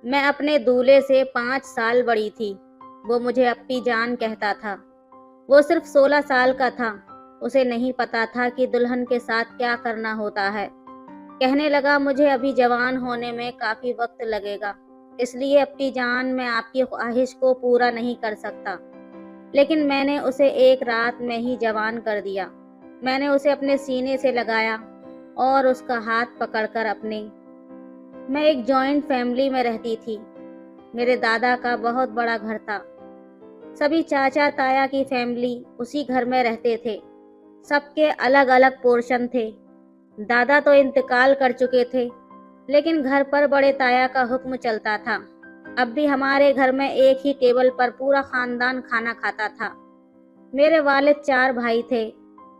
میں اپنے دولہے سے 5 سال بڑی تھی۔ وہ مجھے اپی جان کہتا تھا۔ وہ صرف 16 سال کا تھا۔ اسے نہیں پتا تھا کہ دلہن کے ساتھ کیا کرنا ہوتا ہے۔ کہنے لگا مجھے ابھی جوان ہونے میں کافی وقت لگے گا، اس لیے اپی جان میں آپ کی خواہش کو پورا نہیں کر سکتا۔ لیکن میں نے اسے ایک رات میں ہی جوان کر دیا۔ میں نے اسے اپنے سینے سے لگایا اور اس کا ہاتھ پکڑ کر میں ایک جوائنٹ فیملی میں رہتی تھی۔ میرے دادا کا بہت بڑا گھر تھا۔ سبھی چاچا تایا کی فیملی اسی گھر میں رہتے تھے۔ سب کے الگ الگ پورشن تھے۔ دادا تو انتقال کر چکے تھے، لیکن گھر پر بڑے تایا کا حکم چلتا تھا۔ اب بھی ہمارے گھر میں ایک ہی ٹیبل پر پورا خاندان کھانا کھاتا تھا۔ میرے والد 4 بھائی تھے۔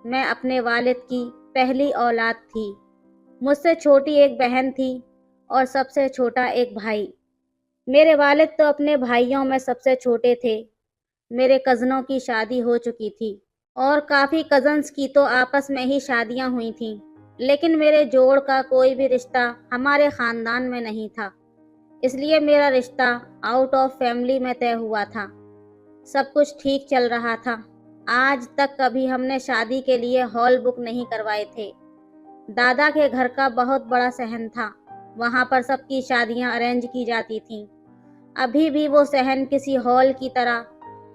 میں اپنے والد کی پہلی اولاد تھی۔ مجھ سے چھوٹی ایک بہن تھی اور سب سے چھوٹا ایک بھائی۔ میرے والد تو اپنے بھائیوں میں سب سے چھوٹے تھے۔ میرے کزنوں کی شادی ہو چکی تھی اور کافی کزنز کی تو آپس میں ہی شادیاں ہوئی تھیں، لیکن میرے جوڑ کا کوئی بھی رشتہ ہمارے خاندان میں نہیں تھا، اس لیے میرا رشتہ آؤٹ آف فیملی میں طے ہوا تھا۔ سب کچھ ٹھیک چل رہا تھا۔ آج تک کبھی ہم نے شادی کے لیے ہال بک نہیں کروائے تھے۔ دادا کے گھر کا بہت بڑا صحن تھا، وہاں پر سب کی شادیاں ارینج کی جاتی تھیں۔ ابھی بھی وہ صحن کسی ہال کی طرح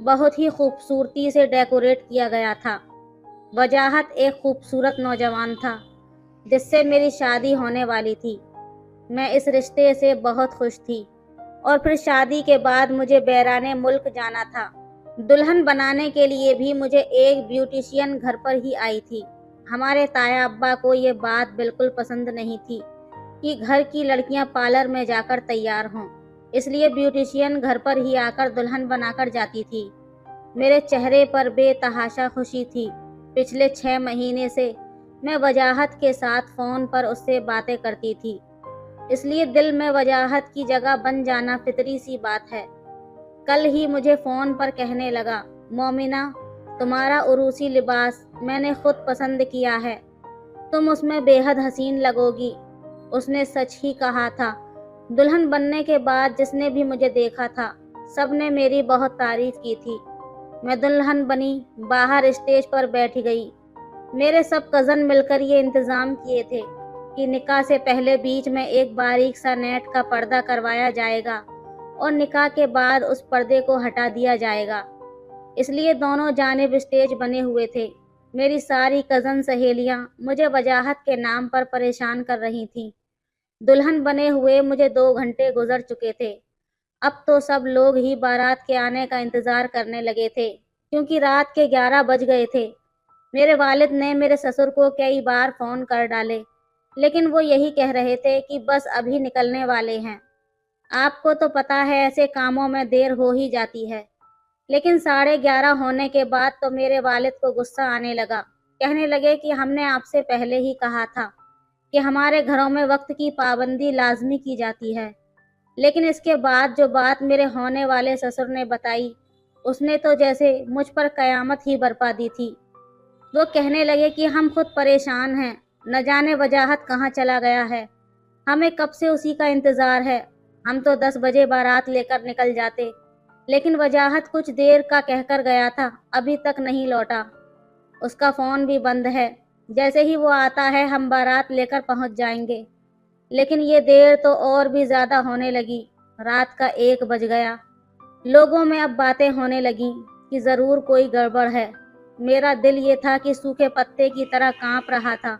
بہت ہی خوبصورتی سے ڈیکوریٹ کیا گیا تھا۔ وجاہت ایک خوبصورت نوجوان تھا جس سے میری شادی ہونے والی تھی۔ میں اس رشتے سے بہت خوش تھی اور پھر شادی کے بعد مجھے بیرانے ملک جانا تھا۔ دلہن بنانے کے لیے بھی مجھے ایک بیوٹیشین گھر پر ہی آئی تھی۔ ہمارے تایا ابا کو یہ بات بالکل پسند نہیں تھی کہ گھر کی لڑکیاں پارلر میں جا کر تیار ہوں، اس لیے بیوٹیشین گھر پر ہی آ کر دلہن بنا کر جاتی تھی۔ میرے چہرے پر بے تحاشا خوشی تھی۔ پچھلے 6 مہینے سے میں وجاہت کے ساتھ فون پر اس سے باتیں کرتی تھی، اس لیے دل میں وجاہت کی جگہ بن جانا فطری سی بات ہے۔ کل ہی مجھے فون پر کہنے لگا، مومنہ، تمہارا عروسی لباس میں نے خود پسند کیا ہے، تم اس میں بے حد حسین لگو گی۔ اس نے سچ ہی کہا تھا۔ دلہن بننے کے بعد جس نے بھی مجھے دیکھا تھا، سب نے میری بہت تعریف کی تھی۔ میں دلہن بنی، باہر اسٹیج پر بیٹھ گئی۔ میرے سب کزن مل کر یہ انتظام کیے تھے کہ نکاح سے پہلے بیچ میں ایک باریک سا نیٹ کا پردہ کروایا جائے گا اور نکاح کے بعد اس پردے کو ہٹا دیا جائے گا، اس لیے دونوں جانب اسٹیج بنے ہوئے تھے۔ میری ساری کزن سہیلیاں مجھے وجاہت کے نام پر پریشان کر رہی تھیں۔ دلہن بنے ہوئے مجھے 2 گھنٹے گزر چکے تھے۔ اب تو سب لوگ ہی بارات کے آنے کا انتظار کرنے لگے تھے، کیونکہ رات کے 11 بج گئے تھے۔ میرے والد نے میرے سسر کو کئی بار فون کر ڈالے، لیکن وہ یہی کہہ رہے تھے کہ بس ابھی نکلنے والے ہیں۔ آپ کو تو پتہ ہے ایسے کاموں میں دیر ہو ہی جاتی ہے۔ لیکن 11:30 ہونے کے بعد تو میرے والد کو غصہ آنے لگا۔ کہنے لگے کہ ہم نے آپ سے پہلے ہی کہا تھا کہ ہمارے گھروں میں وقت کی پابندی لازمی کی جاتی ہے۔ لیکن اس کے بعد جو بات میرے ہونے والے سسر نے بتائی، اس نے تو جیسے مجھ پر قیامت ہی برپا دی تھی۔ وہ کہنے لگے کہ ہم خود پریشان ہیں، نہ جانے وجاہت کہاں چلا گیا ہے، ہمیں کب سے اسی کا انتظار ہے۔ ہم تو 10 بجے بارات لے کر نکل جاتے، لیکن وجاہت کچھ دیر کا کہہ کر گیا تھا، ابھی تک نہیں لوٹا۔ اس کا فون بھی بند ہے۔ جیسے ہی وہ آتا ہے ہم بارات لے کر پہنچ جائیں گے۔ لیکن یہ دیر تو اور بھی زیادہ ہونے لگی۔ رات کا 1 بج گیا۔ لوگوں میں اب باتیں ہونے لگیں کہ ضرور کوئی گڑبڑ ہے۔ میرا دل یہ تھا کہ سوکھے پتے کی طرح کانپ رہا تھا۔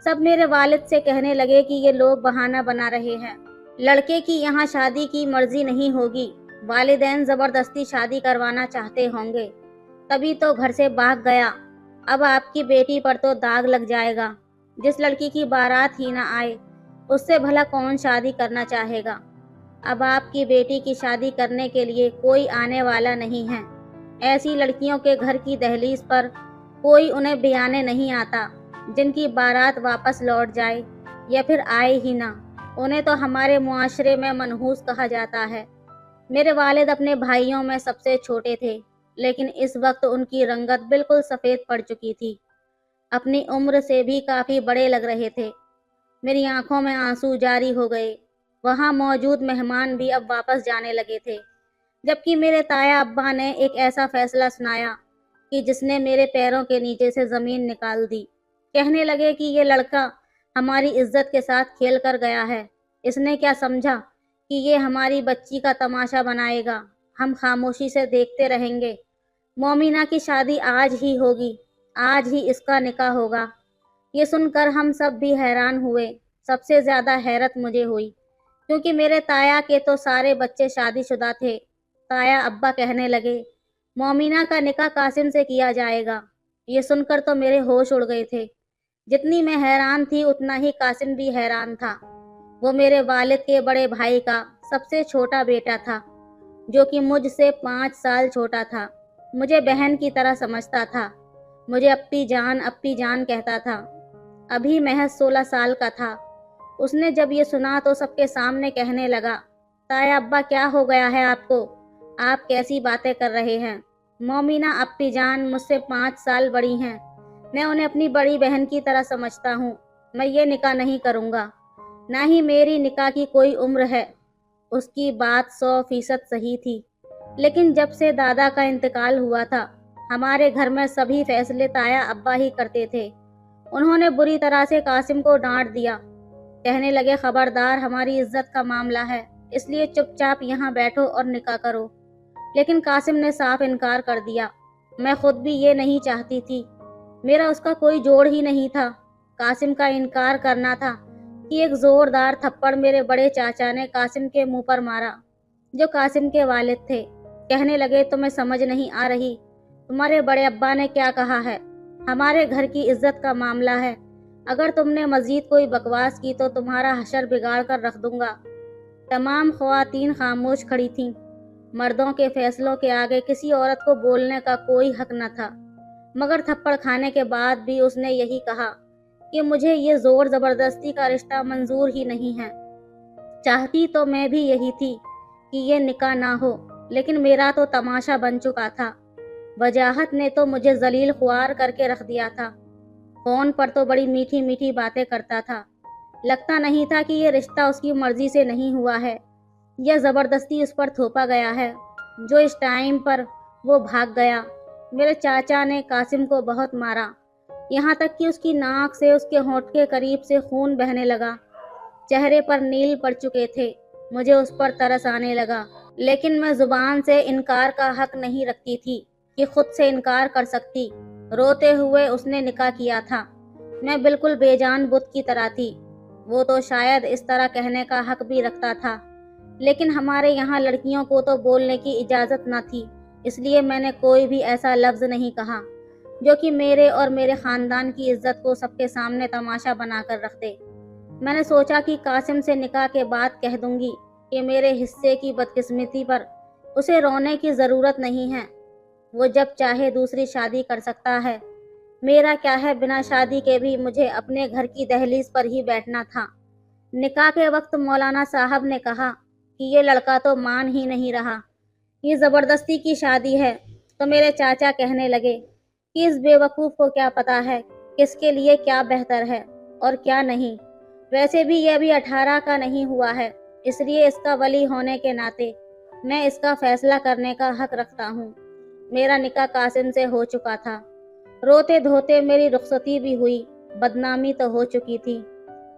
سب میرے والد سے کہنے لگے کہ یہ لوگ بہانہ بنا رہے ہیں، لڑکے کی یہاں شادی کی مرضی نہیں ہوگی، والدین زبردستی شادی کروانا چاہتے ہوں گے، تبھی تو گھر سے بھاگ گیا۔ اب آپ کی بیٹی پر تو داغ لگ جائے گا۔ جس لڑکی کی بارات ہی نہ آئے، اس سے بھلا کون شادی کرنا چاہے گا؟ اب آپ کی بیٹی کی شادی کرنے کے لیے کوئی آنے والا نہیں ہے۔ ایسی لڑکیوں کے گھر کی دہلیز پر کوئی انہیں بیانے نہیں آتا، جن کی بارات واپس لوٹ جائے یا پھر آئے ہی نہ، انہیں تو ہمارے معاشرے میں منحوس کہا جاتا ہے۔ میرے والد اپنے بھائیوں میں سب سے چھوٹے تھے، لیکن اس وقت ان کی رنگت بالکل سفید پڑ چکی تھی۔ اپنی عمر سے بھی کافی بڑے لگ رہے تھے۔ میری آنکھوں میں آنسو جاری ہو گئے۔ वहाँ मौजूद मेहमान भी अब वापस जाने लगे थे, जबकि मेरे ताया अब्बा ने एक ऐसा फैसला सुनाया कि जिसने मेरे पैरों के नीचे से ज़मीन निकाल दी। कहने लगे कि ये लड़का हमारी इज्जत के साथ खेल कर गया है। इसने क्या समझा कि ये हमारी बच्ची का तमाशा बनाएगा। हम खामोशी से देखते रहेंगे। मोमिना की शादी आज ही होगी, आज ही इसका निकाह होगा। ये सुनकर हम सब भी हैरान हुए। सबसे ज़्यादा हैरत मुझे हुई, क्योंकि मेरे ताया के तो सारे बच्चे शादीशुदा थे। ताया अब्बा कहने लगे, मोमिना का निकाह कासिम से किया जाएगा। ये सुनकर तो मेरे होश उड़ गए थे। जितनी मैं हैरान थी उतना ही कासिम भी हैरान था। वो मेरे वालिद के बड़े भाई का सबसे छोटा बेटा था, जो कि मुझसे 5 साल छोटा था। मुझे बहन की तरह समझता था। मुझे अप्पी जान कहता था। अभी महज 16 साल का था। उसने जब ये सुना तो सबके सामने कहने लगा, ताया अब्बा क्या हो गया है आपको? आप कैसी बातें कर रहे हैं? मोमिना अप्पी जान मुझसे 5 साल बड़ी हैं। मैं उन्हें अपनी बड़ी बहन की तरह समझता हूँ। मैं ये निकाह नहीं करूँगा, ना ही मेरी निकाह की कोई उम्र है। उसकी बात 100% सही थी। लेकिन जब से दादा का इंतकाल हुआ था, हमारे घर में सभी फैसले ताया अब्बा ही करते थे। उन्होंने बुरी तरह से कासिम को डांट दिया। कहने लगे, खबरदार, हमारी इज्जत का मामला है, इसलिए चुपचाप यहाँ बैठो और निकाह करो। लेकिन कासिम ने साफ इनकार कर दिया। मैं खुद भी ये नहीं चाहती थी। मेरा उसका कोई जोड़ ही नहीं था। कासिम का इनकार करना था कि एक जोरदार थप्पड़ मेरे बड़े चाचा ने कासिम के मुंह पर मारा, जो कासिम के वालिद थे। कहने लगे, तुम्हें समझ नहीं आ रही? तुम्हारे बड़े अब्बा ने क्या कहा है? हमारे घर की इज्जत का मामला है। अगर तुमने मजीद कोई बकवास की तो तुम्हारा हशर बिगाड़ कर रख दूंगा। तमाम ख्वातीन खामोश खड़ी थीं। मर्दों के फैसलों के आगे किसी औरत को बोलने का कोई हक न था। मगर थप्पड़ खाने के बाद भी उसने यही कहा कि मुझे ये जोर जबरदस्ती का रिश्ता मंजूर ही नहीं है। चाहती तो मैं भी यही थी कि ये निकाह ना हो, लेकिन मेरा तो तमाशा बन चुका था। वजाहत ने तो मुझे जलील ख्वार करके रख दिया था। फोन पर तो बड़ी मीठी मीठी बातें करता था। लगता नहीं था कि ये रिश्ता उसकी मर्जी से नहीं हुआ है, यह ज़बरदस्ती उस पर थोपा गया है। जो इस टाइम पर वो भाग गया। मेरे चाचा ने कासिम को बहुत मारा, यहाँ तक कि उसकी नाक से उसके होंठ के करीब से खून बहने लगा। चेहरे पर नील पड़ चुके थे। मुझे उस पर तरस आने लगा, लेकिन मैं जुबान से इनकार का हक नहीं रखती थी कि खुद से इनकार कर सकती। रोते हुए उसने निकाह किया था। मैं बिल्कुल बेजान बुत की तरह थी। वो तो शायद इस तरह कहने का हक भी रखता था, लेकिन हमारे यहाँ लड़कियों को तो बोलने की इजाज़त न थी। इसलिए मैंने कोई भी ऐसा लफ्ज़ नहीं कहा जो कि मेरे और मेरे ख़ानदान की इज्जत को सबके सामने तमाशा बनाकर रख दे। मैंने सोचा कि कासिम से निकाह के बाद कह दूंगी कि मेरे हिस्से की बदकिस्मती पर उसे रोने की ज़रूरत नहीं है। वो जब चाहे दूसरी शादी कर सकता है। मेरा क्या है, बिना शादी के भी मुझे अपने घर की दहलीज पर ही बैठना था। निकाह के वक्त मौलाना साहब ने कहा कि ये लड़का तो मान ही नहीं रहा, ये ज़बरदस्ती की शादी है। तो मेरे चाचा कहने लगे कि इस बेवकूफ़ को क्या पता है किसके लिए क्या बेहतर है और क्या नहीं। वैसे भी यह भी 18 का नहीं हुआ है, इसलिए इसका वली होने के नाते मैं इसका फैसला करने का हक रखता हूँ। मेरा निकाह कासिम से हो चुका था। रोते धोते मेरी रुखसती भी हुई। बदनामी तो हो चुकी थी।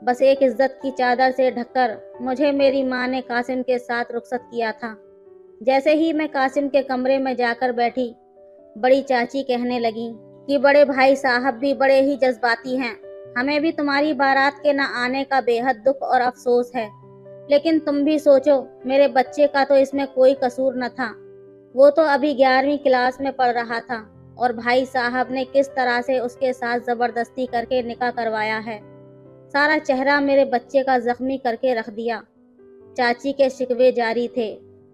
बस एक इज्जत की चादर से ढककर मुझे मेरी माँ ने कासिम के साथ रुखसत किया था। जैसे ही मैं कासिम के कमरे में जाकर बैठी, बड़ी चाची कहने लगी कि बड़े भाई साहब भी बड़े ही जज्बाती हैं। हमें भी तुम्हारी बारात के न आने का बेहद दुख और अफसोस है, लेकिन तुम भी सोचो, मेरे बच्चे का तो इसमें कोई कसूर न था। वो तो अभी 11वीं क्लास में पढ़ रहा था और भाई साहब ने किस तरह से उसके साथ ज़बरदस्ती करके निकाह करवाया है। सारा चेहरा मेरे बच्चे का जख्मी करके रख दिया। चाची के शिकवे जारी थे।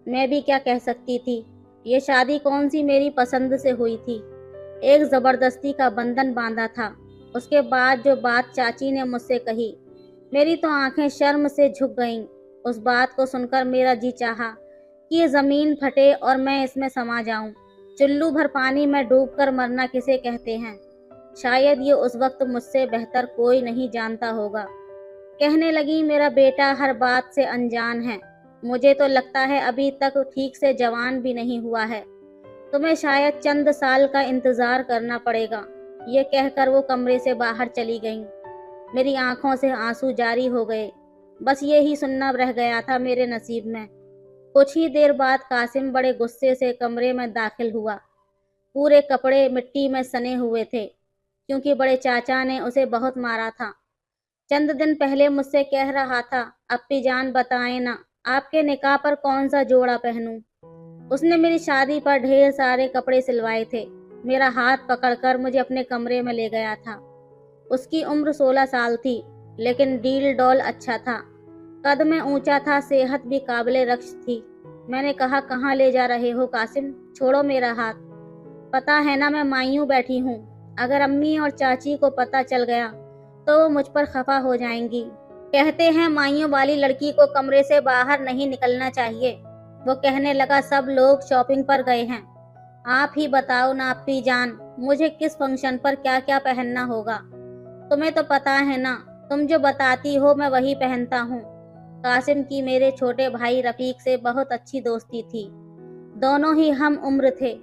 मैं भी क्या कह सकती थी। ये शादी कौन सी मेरी पसंद से हुई थी। एक ज़बरदस्ती का बंधन बांधा था। उसके बाद जो बात चाची ने मुझसे कही, मेरी तो आंखें शर्म से झुक गईं। उस बात को सुनकर मेरा जी चाहा कि ये ज़मीन फटे और मैं इसमें समा जाऊं। चुल्लू भर पानी में डूबकर मरना किसे कहते हैं, शायद ये उस वक्त मुझसे बेहतर कोई नहीं जानता होगा। کہنے لگی میرا بیٹا ہر بات سے انجان ہے، مجھے تو لگتا ہے ابھی تک ٹھیک سے جوان بھی نہیں ہوا ہے، تمہیں شاید چند سال کا انتظار کرنا پڑے گا۔ یہ کہہ کر وہ کمرے سے باہر چلی گئیں۔ میری آنکھوں سے آنسو جاری ہو گئے، بس یہی سننا رہ گیا تھا میرے نصیب میں۔ کچھ ہی دیر بعد قاسم بڑے غصے سے کمرے میں داخل ہوا۔ پورے کپڑے مٹی میں سنے ہوئے تھے، کیونکہ بڑے چاچا نے اسے بہت مارا تھا۔ چند دن پہلے مجھ سے کہہ رہا تھا، اپی جان بتائیں نا آپ کے نکاح پر کون سا جوڑا پہنوں۔ اس نے میری شادی پر ڈھیر سارے کپڑے سلوائے تھے۔ میرا ہاتھ پکڑ کر مجھے اپنے کمرے میں لے گیا تھا۔ اس کی عمر 16 سال تھی، لیکن ڈیل ڈول اچھا تھا، قد میں اونچا تھا، صحت بھی قابل رشک تھی۔ میں نے کہا کہاں لے جا رہے ہو قاسم، چھوڑو میرا ہاتھ، پتا ہے نا میں مایوں بیٹھی ہوں، اگر امی اور چاچی کو پتا چل گیا تو وہ مجھ پر خفا ہو جائیں گی، کہتے ہیں مایوں والی لڑکی کو کمرے سے باہر نہیں نکلنا چاہیے۔ وہ کہنے لگا سب لوگ شاپنگ پر گئے ہیں، آپ ہی بتاؤ نا اپی جان مجھے کس فنکشن پر کیا کیا پہننا ہوگا، تمہیں تو پتا ہے نا، تم جو بتاتی ہو میں وہی پہنتا ہوں۔ قاسم کی میرے چھوٹے بھائی رفیق سے بہت اچھی دوستی تھی، دونوں ہی ہم عمر تھے،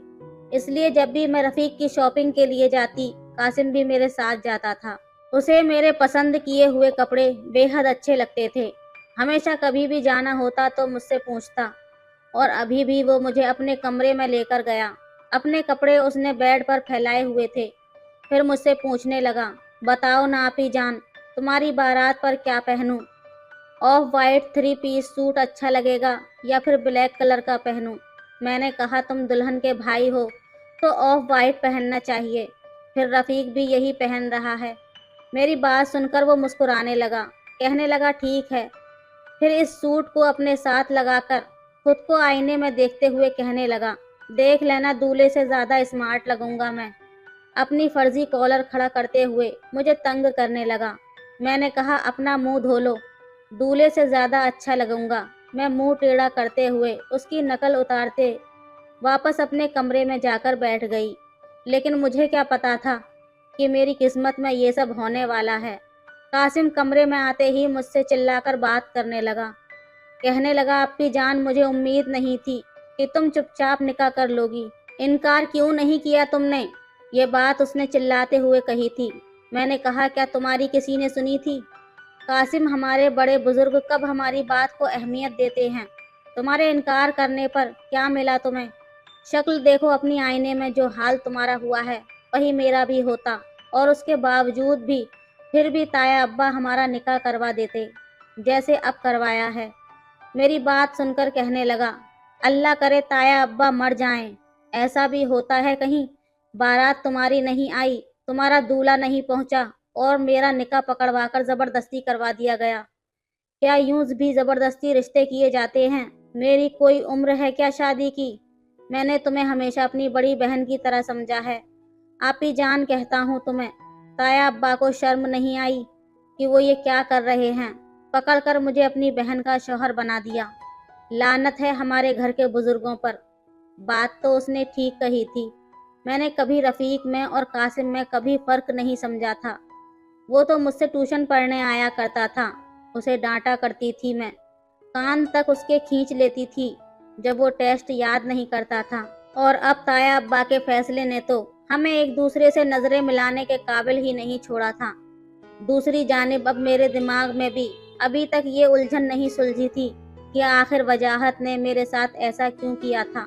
اس لیے جب بھی میں رفیق کی شاپنگ کے لیے جاتی قاسم بھی میرے ساتھ جاتا تھا۔ اسے میرے پسند کیے ہوئے کپڑے بے حد اچھے لگتے تھے، ہمیشہ کبھی بھی جانا ہوتا تو مجھ سے پوچھتا، اور ابھی بھی وہ مجھے اپنے کمرے میں لے کر گیا۔ اپنے کپڑے اس نے بیڈ پر پھیلائے ہوئے تھے، پھر مجھ سے پوچھنے لگا، بتاؤ نا آپی جان تمہاری بارات پر کیا پہنوں، آف وائٹ 3 پیس سوٹ اچھا لگے گا یا پھر بلیک کلر کا پہنوں۔ میں نے کہا تم دلہن کے بھائی ہو تو آف وائٹ پہننا چاہیے، پھر رفیق بھی یہی پہن رہا ہے۔ میری بات سن کر وہ مسکرانے لگا، کہنے لگا ٹھیک ہے، پھر اس سوٹ کو اپنے ساتھ لگا کر خود کو آئینے میں دیکھتے ہوئے کہنے لگا، دیکھ لینا دولہے سے زیادہ اسمارٹ لگوں گا میں۔ اپنی فرضی کالر کھڑا کرتے ہوئے مجھے تنگ کرنے لگا۔ میں نے کہا اپنا منہ دھو لو، دولہے سے زیادہ اچھا لگوں گا۔ میں منہ ٹیڑھا کرتے ہوئے اس کی نقل اتارتے واپس اپنے کمرے میں جا کر بیٹھ گئی، لیکن مجھے کیا پتا تھا کہ میری قسمت میں یہ سب ہونے والا ہے۔ قاسم کمرے میں آتے ہی مجھ سے چلا کر بات کرنے لگا، کہنے لگا اپی جان مجھے امید نہیں تھی کہ تم چپ چاپ نکاح کر لوگی، انکار کیوں نہیں کیا تم نے؟ یہ بات اس نے چلاتے ہوئے کہی تھی۔ میں نے کہا کیا تمہاری کسی نے سنی تھی؟ قاسم ہمارے بڑے بزرگ کب ہماری بات کو اہمیت دیتے ہیں، تمہارے انکار کرنے پر کیا ملا تمہیں؟ شکل دیکھو اپنی آئینے میں، جو حال تمہارا ہوا ہے وہی میرا بھی ہوتا، اور اس کے باوجود بھی پھر بھی تایا ابا ہمارا نکاح کروا دیتے جیسے اب کروایا ہے۔ میری بات سن کر کہنے لگا، اللہ کرے تایا ابا مر جائیں، ایسا بھی ہوتا ہے کہیں؟ بارات تمہاری نہیں آئی، تمہارا دولہا نہیں پہنچا اور میرا نکاح پکڑوا کر زبردستی کروا دیا گیا؟ کیا یوں بھی زبردستی رشتے کیے جاتے ہیں؟ میری کوئی عمر ہے کیا شادی کی؟ میں نے تمہیں ہمیشہ اپنی بڑی بہن کی طرح سمجھا ہے، آپی جان کہتا ہوں تمہیں۔ تایا ابا کو شرم نہیں آئی کہ وہ یہ کیا کر رہے ہیں، پکڑ کر مجھے اپنی بہن کا شوہر بنا دیا۔ لعنت ہے ہمارے گھر کے بزرگوں پر۔ بات تو اس نے ٹھیک کہی تھی، میں نے کبھی رفیق میں اور قاسم میں کبھی فرق نہیں سمجھا تھا۔ وہ تو مجھ سے ٹیوشن پڑھنے آیا کرتا تھا، اسے ڈانٹا کرتی تھی میں، کان تک اس کے کھینچ لیتی تھی جب وہ ٹیسٹ یاد نہیں کرتا تھا، اور اب تایا ابا کے فیصلے نے تو ہمیں ایک دوسرے سے نظریں ملانے کے قابل ہی نہیں چھوڑا تھا۔ دوسری جانب اب میرے دماغ میں بھی ابھی تک یہ الجھن نہیں سلجھی تھی کہ آخر وجاہت نے میرے ساتھ ایسا کیوں کیا تھا،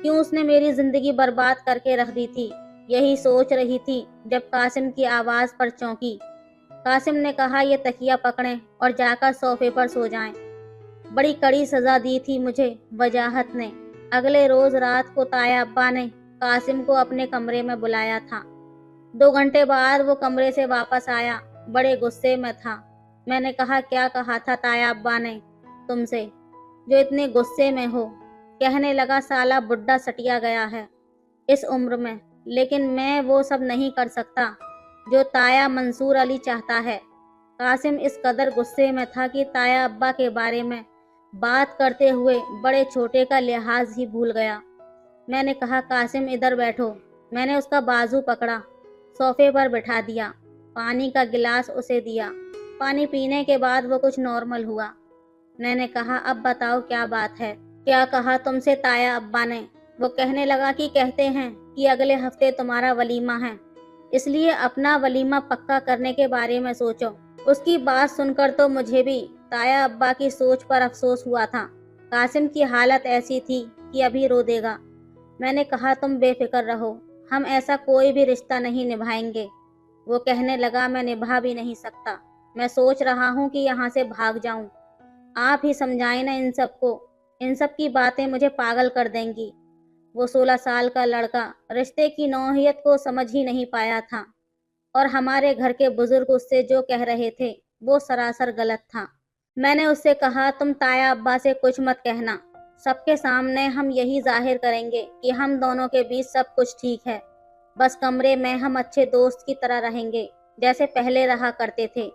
کیوں اس نے میری زندگی برباد کر کے رکھ دی تھی۔ یہی سوچ رہی تھی جب قاسم کی آواز پر چونکی۔ قاسم نے کہا یہ تکیہ پکڑیں اور جا کر صوفے پر سو جائیں۔ بڑی کڑی سزا دی تھی مجھے وجاہت نے۔ اگلے روز رات کو تایا ابا نے قاسم کو اپنے کمرے میں بلایا تھا۔ 2 گھنٹے بعد وہ کمرے سے واپس آیا، بڑے غصے میں تھا۔ میں نے کہا کیا کہا تھا تایا ابا نے تم سے جو اتنے غصے میں ہو؟ کہنے لگا سالہ بڈھا سٹیا گیا ہے اس عمر میں، لیکن میں وہ سب نہیں کر سکتا جو تایا منصور علی چاہتا ہے۔ قاسم اس قدر غصے میں تھا کہ تایا ابا کے بارے میں بات کرتے ہوئے بڑے چھوٹے کا لحاظ ہی بھول گیا۔ میں نے کہا قاسم ادھر بیٹھو۔ میں نے اس کا بازو پکڑا، صوفے پر بٹھا دیا، پانی کا گلاس اسے دیا، पानी पीने के बाद वो कुछ नॉर्मल हुआ। मैंने कहा, अब बताओ क्या बात है? क्या कहा तुमसे ताया अब्बा ने? वो कहने लगा कि कहते हैं कि अगले हफ्ते तुम्हारा वलीमा है, इसलिए अपना वलीमा पक्का करने के बारे में सोचो। उसकी बात सुनकर तो मुझे भी ताया अब्बा की सोच पर अफसोस हुआ था। कासिम की हालत ऐसी थी कि अभी रो देगा। मैंने कहा, तुम बेफिक्र रहो, हम ऐसा कोई भी रिश्ता नहीं निभाएंगे। वो कहने लगा, मैं निभा भी नहीं सकता। मैं सोच रहा हूँ कि यहाँ से भाग जाऊँ। आप ही समझाएं ना इन सबको, इन सब की बातें मुझे पागल कर देंगी। वो 16 साल का लड़का रिश्ते की नौहियत को समझ ही नहीं पाया था, और हमारे घर के बुजुर्ग उससे जो कह रहे थे वो सरासर गलत था। मैंने उससे कहा, तुम ताया अब्बा से कुछ मत कहना, सबके सामने हम यही जाहिर करेंगे कि हम दोनों के बीच सब कुछ ठीक है। बस कमरे में हम अच्छे दोस्त की तरह रहेंगे, जैसे पहले रहा करते थे।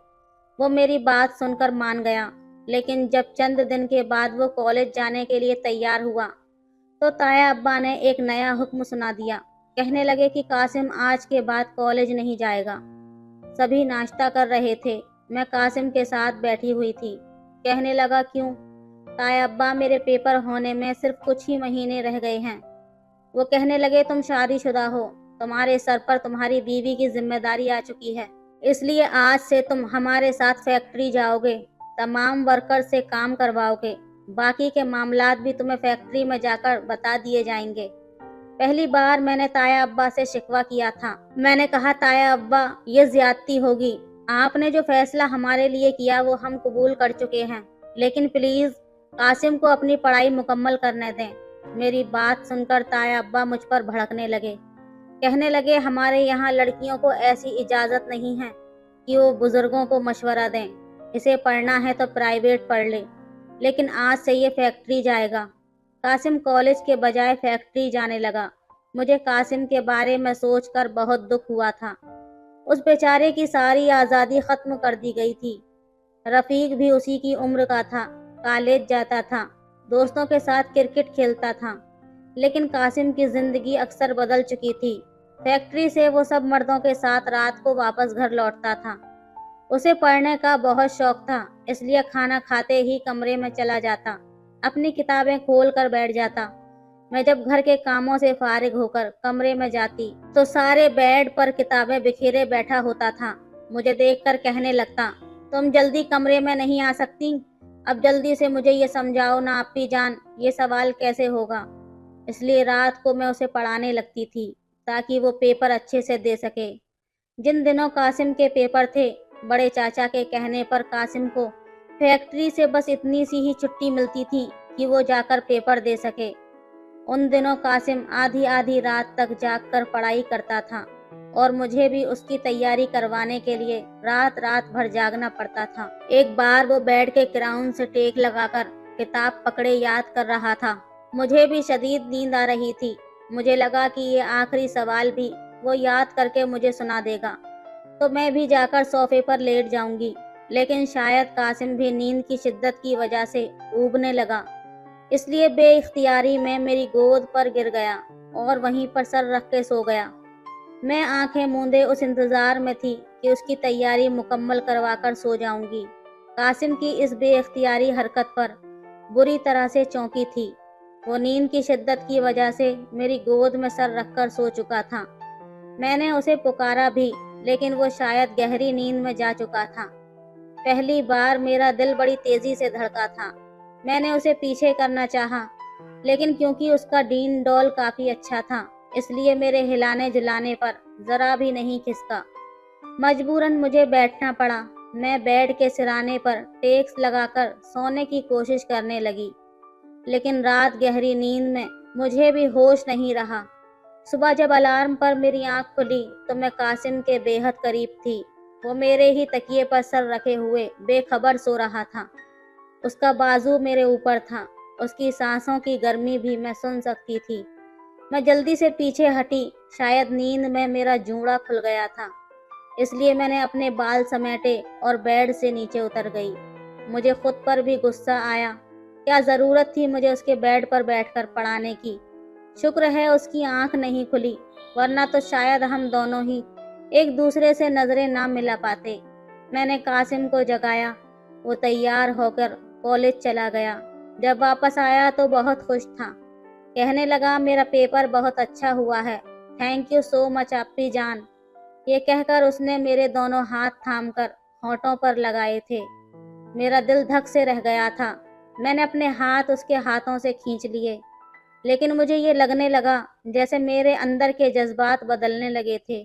वो मेरी बात सुनकर मान गया, लेकिन जब चंद दिन के बाद वो कॉलेज जाने के लिए तैयार हुआ तो ताया अब्बा ने एक नया हुक्म सुना दिया। कहने लगे कि कासिम आज के बाद कॉलेज नहीं जाएगा। सभी नाश्ता कर रहे थे, मैं कासिम के साथ बैठी हुई थी। कहने लगा, क्यों? ताया अब्बा, मेरे पेपर होने में सिर्फ कुछ ही महीने रह गए हैं। वो कहने लगे, तुम शादीशुदा हो, तुम्हारे सर पर तुम्हारी बीवी की जिम्मेदारी आ चुकी है, इसलिए आज से तुम हमारे साथ फैक्ट्री जाओगे, तमाम वर्कर से काम करवाओगे, बाकी के मामलात भी तुम्हें फैक्ट्री में जाकर बता दिए जाएंगे। पहली बार मैंने ताया अब्बा से शिकवा किया था। मैंने कहा, ताया अब्बा, ये ज्यादती होगी। आपने जो फैसला हमारे लिए किया वो हम कबूल कर चुके हैं, लेकिन प्लीज कासिम को अपनी पढ़ाई मुकम्मल करने दें। मेरी बात सुनकर ताया अब्बा मुझ पर भड़कने लगे। कहने लगे, हमारे यहाँ लड़कियों को ऐसी इजाज़त नहीं है कि वो बुजुर्गों को मशवरा दें। इसे पढ़ना है तो प्राइवेट पढ़ ले, लेकिन आज से ये फैक्ट्री जाएगा। कासिम कॉलेज के बजाय फैक्ट्री जाने लगा। मुझे कासिम के बारे में सोचकर बहुत दुख हुआ था। उस बेचारे की सारी आज़ादी ख़त्म कर दी गई थी। रफ़ीक भी उसी की उम्र का था, कॉलेज जाता था, दोस्तों के साथ क्रिकेट खेलता था, लेकिन कासिम की ज़िंदगी अक्सर बदल चुकी थी। फैक्ट्री से वो सब मर्दों के साथ रात को वापस घर लौटता था। उसे पढ़ने का बहुत शौक था, इसलिए खाना खाते ही कमरे में चला जाता, अपनी किताबें खोल कर बैठ जाता। मैं जब घर के कामों से फारिग होकर कमरे में जाती तो सारे बेड पर किताबें बिखेरे बैठा होता था। मुझे देखकर कहने लगता, तुम जल्दी कमरे में नहीं आ सकती? अब जल्दी से मुझे ये समझाओ ना अप्पी जान, ये सवाल कैसे होगा? इसलिए रात को मैं उसे पढ़ाने लगती थी ताकि वो पेपर अच्छे से दे सके। जिन दिनों कासिम के पेपर थे, बड़े चाचा के कहने पर कासिम को फैक्ट्री से बस इतनी सी ही छुट्टी मिलती थी कि वो जाकर पेपर दे सके। उन दिनों कासिम आधी आधी रात तक जागकर पढ़ाई करता था, और मुझे भी उसकी तैयारी करवाने के लिए रात रात भर जागना पड़ता था। एक बार वो बेड के क्राउन से टेक लगाकर किताब पकड़े याद कर रहा था। मुझे भी शदीद नींद आ रही थी। मुझे लगा कि ये आखिरी सवाल भी वो याद करके मुझे सुना देगा, तो मैं भी जाकर सोफे पर लेट जाऊंगी। लेकिन शायद कासिम भी नींद की शिद्दत की वजह से ऊबने लगा, इसलिए बेइख्तियारी में मेरी गोद पर गिर गया और वहीं पर सर रख के सो गया। मैं आंखें मूंदे उस इंतजार में थी कि उसकी तैयारी मुकम्मल करवाकर सो जाऊंगी। कासिम की इस बेइख्तियारी हरकत पर बुरी तरह से चौंकी थी। वो नींद की शिद्दत की वजह से मेरी गोद में सर रखकर सो चुका था। मैंने उसे पुकारा भी, लेकिन वो शायद गहरी नींद में जा चुका था। पहली बार मेरा दिल बड़ी तेजी से धड़का था। मैंने उसे पीछे करना चाहा, लेकिन क्योंकि उसका डीन डॉल काफी अच्छा था, इसलिए मेरे हिलाने जुलाने पर जरा भी नहीं खिसका। मजबूरन मुझे बैठना पड़ा। मैं बेड के सिराने पर टेक्स लगाकर सोने की कोशिश करने लगी, लेकिन रात गहरी नींद में मुझे भी होश नहीं रहा। सुबह जब अलार्म पर मेरी आंख खुली तो मैं कासिम के बेहद करीब थी। वो मेरे ही तकिए पर सर रखे हुए बेखबर सो रहा था। उसका बाजू मेरे ऊपर था। उसकी सांसों की गर्मी भी मैं सुन सकती थी। मैं जल्दी से पीछे हटी। शायद नींद में मेरा जूड़ा खुल गया था, इसलिए मैंने अपने बाल समेटे और बेड से नीचे उतर गई। मुझे खुद पर भी गुस्सा आया। क्या ज़रूरत थी मुझे उसके बेड पर बैठकर पढ़ाने की? शुक्र है उसकी आंख नहीं खुली, वरना तो शायद हम दोनों ही एक दूसरे से नजरें ना मिला पाते। میں نے قاسم کو جگایا۔ وہ تیار ہو کر کالج چلا گیا۔ جب واپس آیا تو بہت خوش تھا۔ کہنے لگا میرا پیپر بہت اچھا ہوا ہے، تھینک یو سو مچ اپی جان۔ یہ کہہ کر اس نے میرے دونوں ہاتھ تھام کر ہونٹوں پر لگائے تھے۔ میرا دل دھک سے رہ گیا تھا۔ میں نے اپنے ہاتھ اس کے ہاتھوں سے کھینچ لیے، لیکن مجھے یہ لگنے لگا جیسے میرے اندر کے جذبات بدلنے لگے تھے۔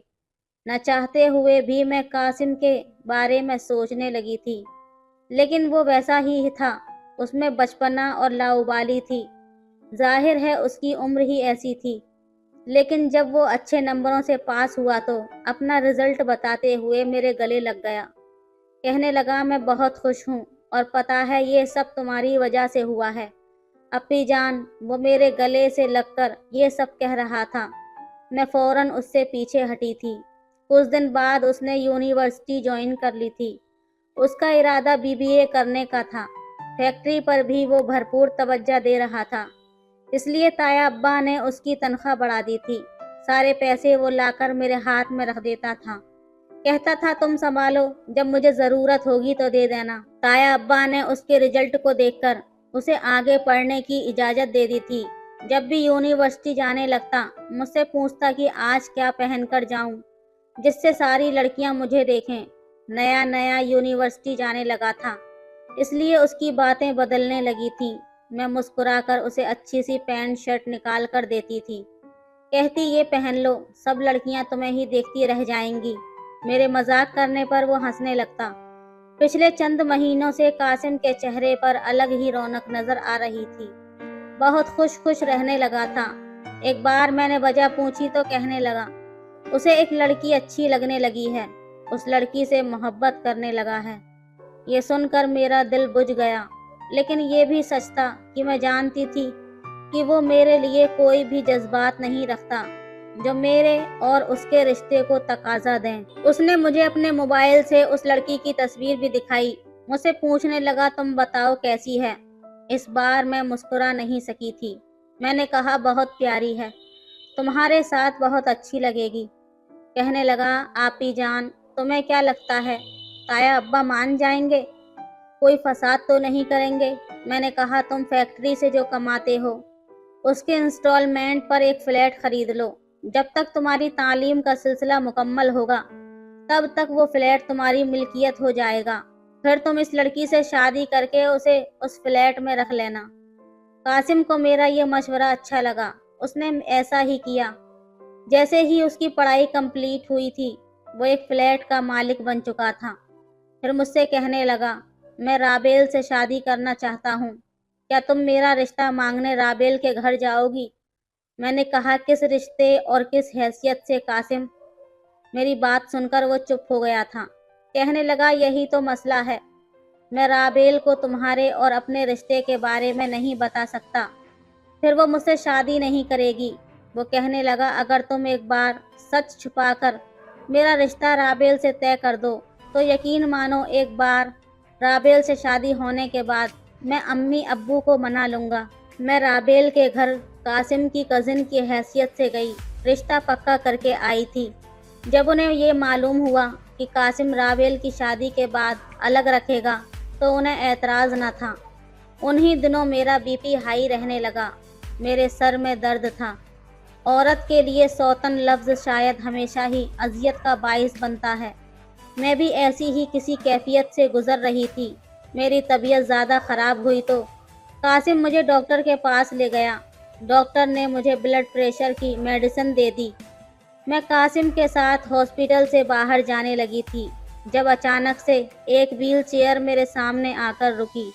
نہ چاہتے ہوئے بھی میں قاسم کے بارے میں سوچنے لگی تھی، لیکن وہ ویسا ہی تھا، اس میں بچپنا اور لاؤبالی تھی۔ ظاہر ہے اس کی عمر ہی ایسی تھی، لیکن جب وہ اچھے نمبروں سے پاس ہوا تو اپنا رزلٹ بتاتے ہوئے میرے گلے لگ گیا۔ کہنے لگا میں بہت خوش ہوں اور پتہ ہے یہ سب تمہاری وجہ سے ہوا ہے اپی جان۔ وہ میرے گلے سے لگ کر یہ سب کہہ رہا تھا۔ میں فوراً اس سے پیچھے ہٹی تھی۔ کچھ دن بعد اس نے یونیورسٹی جوائن کر لی تھی۔ اس کا ارادہ BBA کرنے کا تھا۔ فیکٹری پر بھی وہ بھرپور توجہ دے رہا تھا، اس لیے تایا ابا نے اس کی تنخواہ بڑھا دی تھی۔ سارے پیسے وہ لا کر میرے ہاتھ میں رکھ دیتا تھا، کہتا تھا تم سنبھالو، جب مجھے ضرورت ہوگی تو دے دینا۔ تایا ابا نے اس کے رزلٹ کو دیکھ کر اسے آگے پڑھنے کی اجازت دے دی تھی۔ جب بھی یونیورسٹی جانے لگتا مجھ سے پوچھتا کہ آج کیا پہن کر جاؤں جس سے ساری لڑکیاں مجھے دیکھیں۔ نیا نیا یونیورسٹی جانے لگا تھا، اس لیے اس کی باتیں بدلنے لگی تھیں۔ میں مسکرا کر اسے اچھی سی پینٹ شرٹ نکال کر دیتی تھی، کہتی یہ پہن لو، سب لڑکیاں تمہیں ہی دیکھتی رہ جائیں گی۔ میرے مذاق کرنے پر وہ ہنسنے لگتا۔ پچھلے چند مہینوں سے قاسم کے چہرے پر الگ ہی رونق نظر آ رہی تھی، بہت خوش رہنے لگا تھا۔ ایک بار میں نے وجہ پوچھی تو کہنے لگا اسے ایک لڑکی اچھی لگنے لگی ہے، اس لڑکی سے محبت کرنے لگا ہے۔ یہ سن کر میرا دل بجھ گیا، لیکن یہ بھی سچ تھا کہ میں جانتی تھی کہ وہ میرے لیے کوئی بھی جذبات نہیں رکھتا جو میرے اور اس کے رشتے کو تقاضا دیں۔ اس نے مجھے اپنے موبائل سے اس لڑکی کی تصویر بھی دکھائی۔ مجھ سے پوچھنے لگا تم بتاؤ کیسی ہے؟ اس بار میں مسکرا نہیں سکی تھی۔ میں نے کہا بہت پیاری ہے، تمہارے ساتھ بہت اچھی لگے گی۔ کہنے لگا آپی جان تمہیں کیا لگتا ہے تایا ابا مان جائیں گے؟ کوئی فساد تو نہیں کریں گے؟ میں نے کہا تم فیکٹری سے جو کماتے ہو اس کے انسٹالمنٹ پر ایک فلیٹ خرید لو۔ جب تک تمہاری تعلیم کا سلسلہ مکمل ہوگا تب تک وہ فلیٹ تمہاری ملکیت ہو جائے گا، پھر تم اس لڑکی سے شادی کر کے اسے اس فلیٹ میں رکھ لینا۔ قاسم کو میرا یہ مشورہ اچھا لگا، اس نے ایسا ہی کیا۔ جیسے ہی اس کی پڑھائی کمپلیٹ ہوئی تھی وہ ایک فلیٹ کا مالک بن چکا تھا۔ پھر مجھ سے کہنے لگا میں رابیل سے شادی کرنا چاہتا ہوں، کیا تم میرا رشتہ مانگنے رابیل کے گھر جاؤ گی؟ میں نے کہا کس رشتے اور کس حیثیت سے قاسم؟ میری بات سن کر وہ چپ ہو گیا تھا۔ کہنے لگا یہی تو مسئلہ ہے، میں رابیل کو تمہارے اور اپنے رشتے کے بارے میں نہیں بتا سکتا، پھر وہ مجھ سے شادی نہیں کرے گی۔ وہ کہنے لگا اگر تم ایک بار سچ چھپا کر میرا رشتہ رابیل سے طے کر دو تو یقین مانو ایک بار رابیل سے شادی ہونے کے بعد میں امی ابو کو منا لوں گا۔ میں رابیل کے گھر قاسم کی کزن کی حیثیت سے گئی، رشتہ پکا کر کے آئی تھی۔ جب انہیں یہ معلوم ہوا کہ قاسم رابیل کی شادی کے بعد الگ رکھے گا تو انہیں اعتراض نہ تھا۔ انہی دنوں میرا BP ہائی رہنے لگا، میرے سر میں درد تھا۔ عورت کے لیے سوتن لفظ شاید ہمیشہ ہی اذیت کا باعث بنتا ہے۔ میں بھی ایسی ہی کسی کیفیت سے گزر رہی تھی۔ میری طبیعت زیادہ خراب ہوئی تو قاسم مجھے ڈاکٹر کے پاس لے گیا۔ ڈاکٹر نے مجھے بلڈ پریشر کی میڈیسن دے دی۔ میں قاسم کے ساتھ ہاسپٹل سے باہر جانے لگی تھی جب اچانک سے ایک ویل چیئر میرے سامنے آ کر رکی۔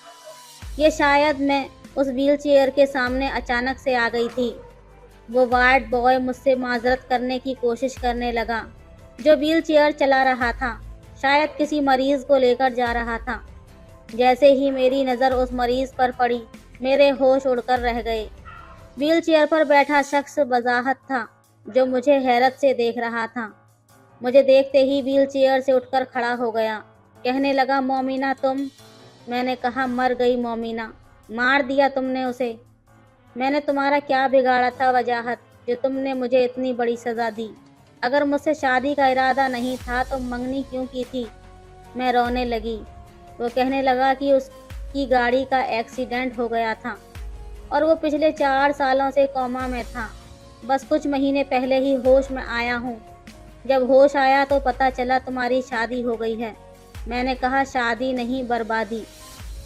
یہ شاید میں اس ویل چیئر کے سامنے اچانک سے آ گئی تھی۔ وہ وارڈ بوائے مجھ سے معذرت کرنے کی کوشش کرنے لگا جو ویل چیئر چلا رہا تھا، شاید کسی مریض کو لے کر جا رہا تھا۔ جیسے ہی میری نظر اس مریض پر پڑی میرے ہوش اڑ کر رہ گئے۔ ویل چیئر پر بیٹھا شخص بذات تھا جو مجھے حیرت سے دیکھ رہا تھا۔ مجھے دیکھتے ہی ویل چیئر سے اٹھ کر کھڑا ہو گیا۔ کہنے لگا مومنہ تم؟ میں نے کہا مر گئی مومنہ، مار دیا تم نے اسے۔ میں نے تمہارا کیا بگاڑا تھا وجاہت جو تم نے مجھے اتنی بڑی سزا دی؟ اگر مجھ سے شادی کا ارادہ نہیں تھا تو منگنی کیوں کی تھی؟ मैं रोने लगी। वो कहने लगा कि उसकी गाड़ी का एक्सीडेंट हो गया था और वो पिछले 4 सालों से कोमा में था। बस कुछ महीने पहले ही होश में आया हूँ। जब होश आया तो पता चला तुम्हारी शादी हो गई है। मैंने कहा शादी नहीं, बर्बादी।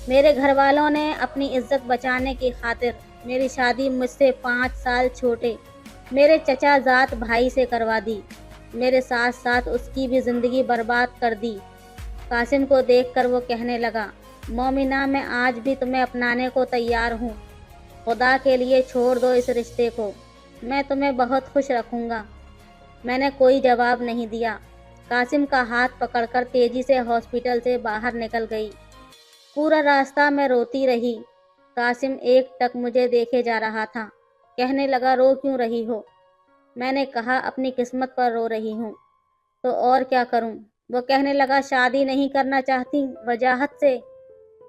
मेरे घर वालों ने अपनी इज्जत बचाने की खातिर मेरी शादी मुझसे 5 साल छोटे मेरे चचा जात भाई से करवा दी। मेरे साथ साथ उसकी भी ज़िंदगी बर्बाद कर दी। कासिम को देखकर वो कहने लगा, मोमिना मैं आज भी तुम्हें अपनाने को तैयार हूँ। खुदा के लिए छोड़ दो इस रिश्ते को, मैं तुम्हें बहुत खुश रखूँगा। मैंने कोई जवाब नहीं दिया। कासिम का हाथ पकड़कर तेजी से हॉस्पिटल से बाहर निकल गई। पूरा रास्ता मैं रोती रही। कासिम एकटक मुझे देखे जा रहा था। कहने लगा, रो क्यों रही हो? मैंने कहा, अपनी किस्मत पर रो रही हूँ। तो और क्या करूँ? वो कहने लगा, शादी नहीं करना चाहती वजाहत से?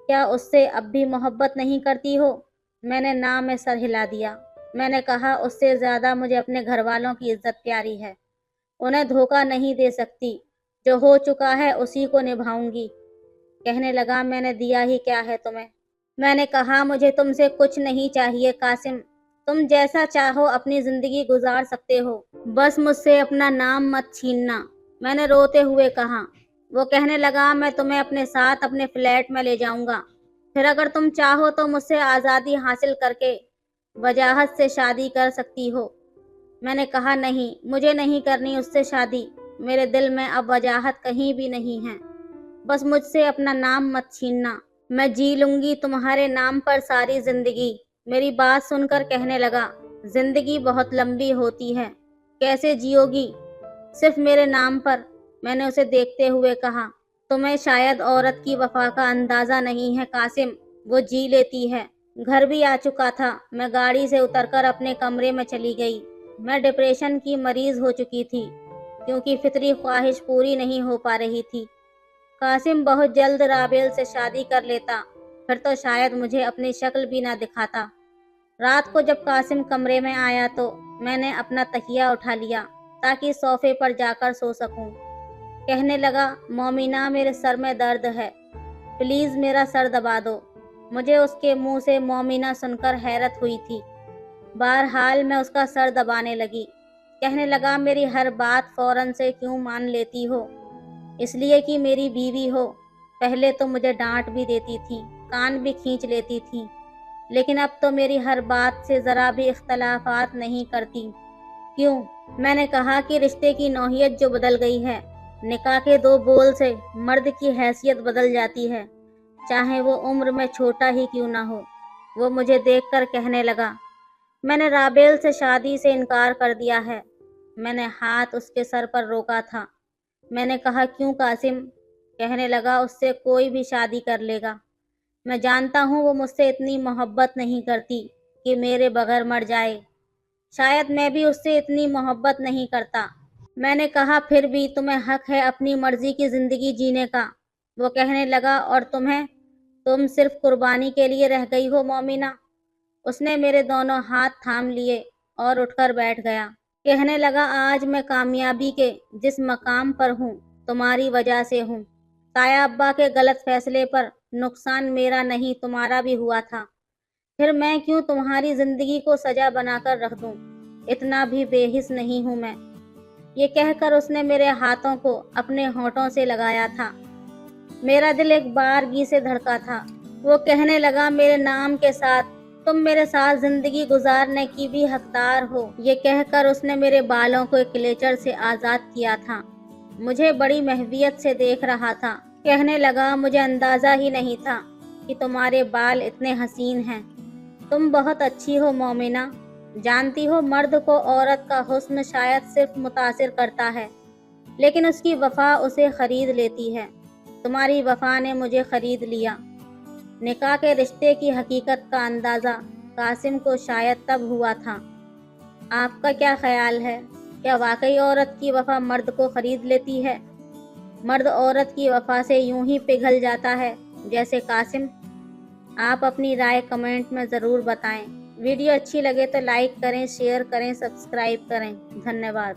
क्या उससे अब भी मोहब्बत नहीं करती हो? मैंने ना में सर हिला दिया। मैंने कहा, उससे ज़्यादा मुझे अपने घर वालों की इज्जत प्यारी है। उन्हें धोखा नहीं दे सकती। जो हो चुका है उसी को निभाऊंगी। कहने लगा, मैंने दिया ही क्या है तुम्हें? मैंने कहा, मुझे तुमसे कुछ नहीं चाहिए कासिम। तुम जैसा चाहो अपनी ज़िंदगी गुजार सकते हो, बस मुझसे अपना नाम मत छीनना। मैंने रोते हुए कहा। वो कहने लगा, मैं तुम्हें अपने साथ अपने फ्लैट में ले जाऊंगा। फिर अगर तुम चाहो तो मुझसे आज़ादी हासिल करके वजाहत से शादी कर सकती हो। मैंने कहा, नहीं, मुझे नहीं करनी उससे शादी। मेरे दिल में अब वजाहत कहीं भी नहीं है। बस मुझसे अपना नाम मत छीनना। मैं जी लूंगी तुम्हारे नाम पर सारी जिंदगी। मेरी बात सुनकर कहने लगा, जिंदगी बहुत लंबी होती है, कैसे जियोगी? सिर्फ मेरे नाम पर। मैंने उसे देखते हुए कहा, तुम्हें शायद औरत की वफा का अंदाजा नहीं है कासिम, वो जी लेती है। घर भी आ चुका था। मैं गाड़ी से उतरकर अपने कमरे में चली गई। मैं डिप्रेशन की मरीज हो चुकी थी क्योंकि फितरी ख्वाहिश पूरी नहीं हो पा रही थी। कासिम बहुत जल्द राबेल से शादी कर लेता, फिर तो शायद मुझे अपनी शक्ल भी ना दिखाता। रात को जब कासिम कमरे में आया तो मैंने अपना तकिया उठा लिया ताकि सोफे पर जाकर सो सकूं। कहने लगा, मोमिना मेरे सर में दर्द है, प्लीज़ मेरा सर दबा दो। मुझे उसके मुंह से मोमिना सुनकर हैरत हुई थी। बहरहाल मैं उसका सर दबाने लगी। कहने लगा, मेरी हर बात फौरन से क्यों मान लेती हो? इसलिए कि मेरी बीवी हो। पहले तो मुझे डांट भी देती थी, कान भी खींच लेती थी, लेकिन अब तो मेरी हर बात से ज़रा भी इख्तलाफात नहीं करती। क्यों? मैंने कहा कि रिश्ते की नौहियत जो बदल गई है, निकाह के 2 बोल से मर्द की हैसियत बदल जाती है, चाहे वो उम्र में छोटा ही क्यों ना हो। वो मुझे देखकर कहने लगा, मैंने राबेल से शादी से इनकार कर दिया है। मैंने हाथ उसके सर पर रोका था। मैंने कहा, क्यों कासिम? कहने लगा, उससे कोई भी शादी कर लेगा। मैं जानता हूँ वो मुझसे इतनी मोहब्बत नहीं करती कि मेरे बगैर मर जाए। शायद मैं भी उससे इतनी मोहब्बत नहीं करता। मैंने कहा, फिर भी तुम्हें हक है अपनी मर्जी की ज़िंदगी जीने का। वो कहने लगा, और तुम्हें? तुम सिर्फ कुर्बानी के लिए रह गई हो मोमिना। उसने मेरे दोनों हाथ थाम लिए और उठकर बैठ गया। कहने लगा, आज मैं कामयाबी के जिस मकाम पर हूँ तुम्हारी वजह से हूँ। ताया अब्बा के गलत फैसले पर नुकसान मेरा नहीं तुम्हारा भी हुआ था। फिर मैं क्यों तुम्हारी जिंदगी को सजा बनाकर रख दूं? इतना भी बेहिस नहीं हूँ मैं। ये कहकर उसने मेरे हाथों को अपने होठों से लगाया था। मेरा दिल एक बारगी से धड़का था। वो कहने लगा, मेरे नाम के साथ तुम मेरे साथ जिंदगी गुजारने की भी हकदार हो। ये कहकर उसने मेरे बालों को एक क्लेचर से आज़ाद किया था। मुझे बड़ी महवियत से देख रहा था। कहने लगा, मुझे अंदाज़ा ही नहीं था कि तुम्हारे बाल इतने हसीन हैं। तुम बहुत अच्छी हो मोमिना। जानती हो, मर्द को औरत का हुस्न शायद सिर्फ मुतासिर करता है, लेकिन उसकी वफा उसे खरीद लेती है। तुम्हारी वफा ने मुझे खरीद लिया। निकाह के रिश्ते की हकीकत का अंदाज़ा कासिम को शायद तब हुआ था। आपका क्या ख्याल है? क्या वाकई औरत की वफा मर्द को खरीद लेती है? मर्द औरत की वफा से यूं ही पिघल जाता है जैसे कासिम? आप अपनी राय कमेंट में ज़रूर बताएं। वीडियो अच्छी लगे तो लाइक करें, शेयर करें, सब्सक्राइब करें। धन्यवाद।